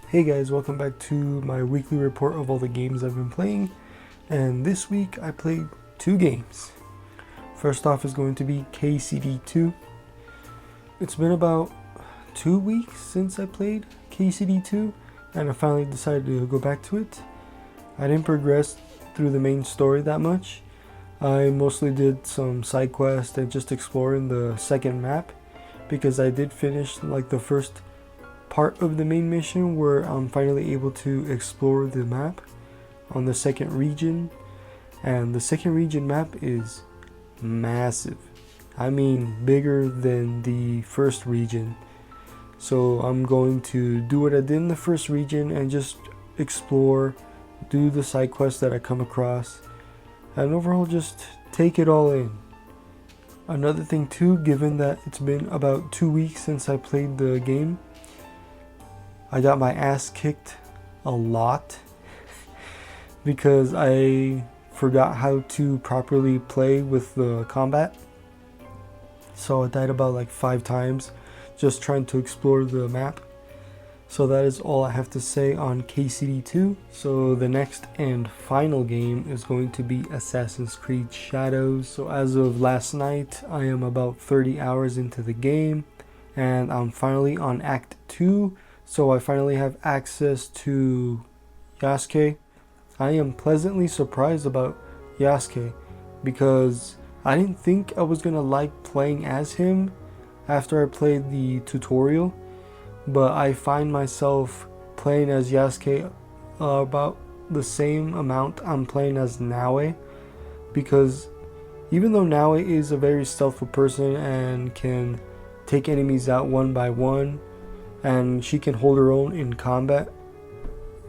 Hey guys, welcome back to my weekly report of all the games I've been playing, and this week I played 2 games. First off is going to be KCD2. It's been about 2 weeks since I played KCD2 and I finally decided to go back to it. I didn't progress through the main story that much. I mostly did some side quests and just exploring the second map because I did finish like the first part of the main mission where I'm finally able to explore the map on the second region, and the second region map is massive. I mean bigger than the first region. So I'm going to do what I did in the first region and just explore, do the side quests that I come across, and overall just take it all in. Another thing too, given that it's been about 2 weeks since I played the game, I got my ass kicked a lot because I forgot how to properly play with the combat. So I died about like 5 times just trying to explore the map. So that is all I have to say on KCD2. So the next and final game is going to be Assassin's Creed Shadows. So as of last night, I am about 30 hours into the game and I'm finally on Act 2. So I finally have access to Yasuke. I am pleasantly surprised about Yasuke because I didn't think I was gonna like playing as him after I played the tutorial, but I find myself playing as Yasuke about the same amount I'm playing as Naue, because even though Naue is a very stealthful person and can take enemies out one by one, and she can hold her own in combat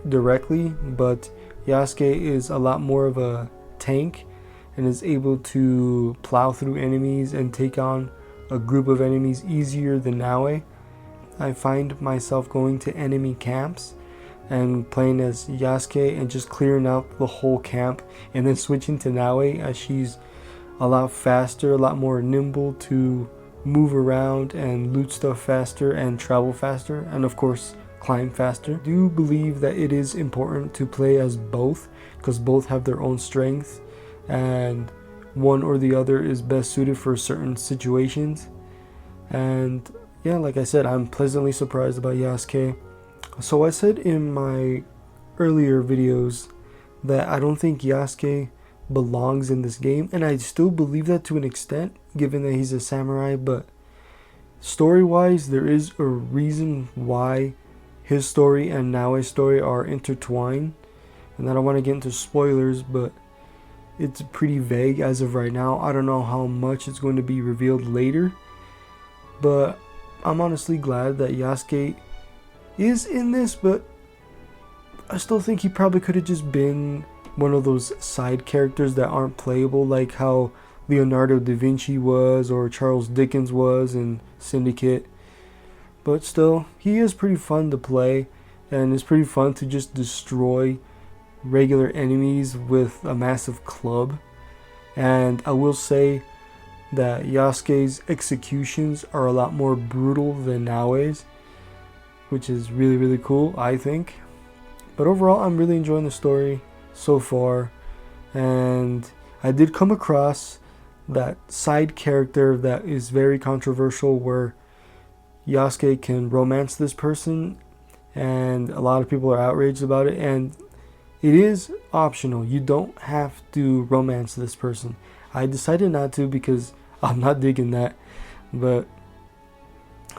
directly, but Yasuke is a lot more of a tank and is able to plow through enemies and take on a group of enemies easier than Naue. I find myself going to enemy camps and playing as Yasuke and just clearing out the whole camp, and then switching to Naue as she's a lot faster, a lot more nimble to move around and loot stuff faster and travel faster, and of course climb faster. I do believe that it is important to play as both because both have their own strengths and one or the other is best suited for certain situations. And yeah, like I said, I'm pleasantly surprised about Yasuke. So I said in my earlier videos that I don't think Yasuke belongs in this game, and I still believe that to an extent given that he's a samurai, but story wise there is a reason why his story and Naue's story are intertwined, and I don't want to get into spoilers, but it's pretty vague as of right now. I don't know how much it's going to be revealed later, but I'm honestly glad that Yasuke is in this, but I still think he probably could have just been one of those side characters that aren't playable, like how Leonardo da Vinci was or Charles Dickens was in Syndicate. But still, he is pretty fun to play, and it's pretty fun to just destroy regular enemies with a massive club. And I will say that Yasuke's executions are a lot more brutal than Naue's, which is really cool, I think. But overall, I'm really enjoying the story so far, and I did come across that side character that is very controversial where Yasuke can romance this person, and a lot of people are outraged about it, and it is optional. You don't have to romance this person. I decided not to because I'm not digging that, but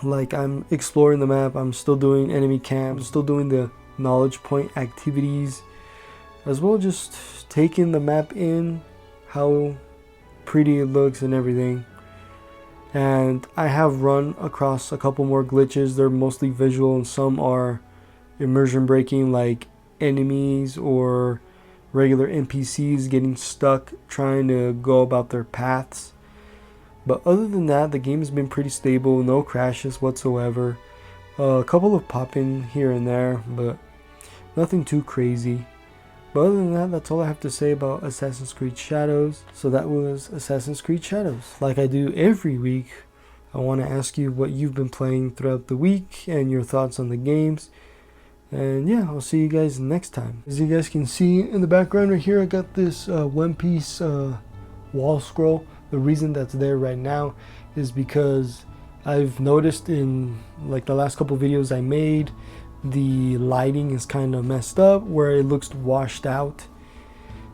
like, I'm exploring the map, I'm still doing enemy camp, I'm still doing the knowledge point activities, as well just taking the map in, how pretty it looks and everything. And I have run across a couple more glitches. They're mostly visual and some are immersion breaking, like enemies or regular NPCs getting stuck trying to go about their paths. But other than that, the game has been pretty stable, no crashes whatsoever. A couple of pop-in here and there, but nothing too crazy. But other than that, that's all I have to say about Assassin's Creed Shadows. So that was Assassin's Creed Shadows. Like I do every week, I want to ask you what you've been playing throughout the week and your thoughts on the games. And yeah, I'll see you guys next time. As you guys can see in the background right here, I got this One Piece wall scroll. The reason that's there right now is because I've noticed in like the last couple videos I made, the lighting is kind of messed up where it looks washed out,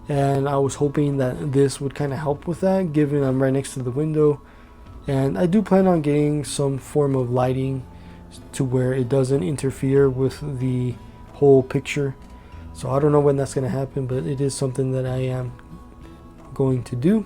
and I was hoping that this would kind of help with that, given I'm right next to the window. And I do plan on getting some form of lighting to where it doesn't interfere with the whole picture. So I don't know when that's going to happen, but it is something that I am going to do.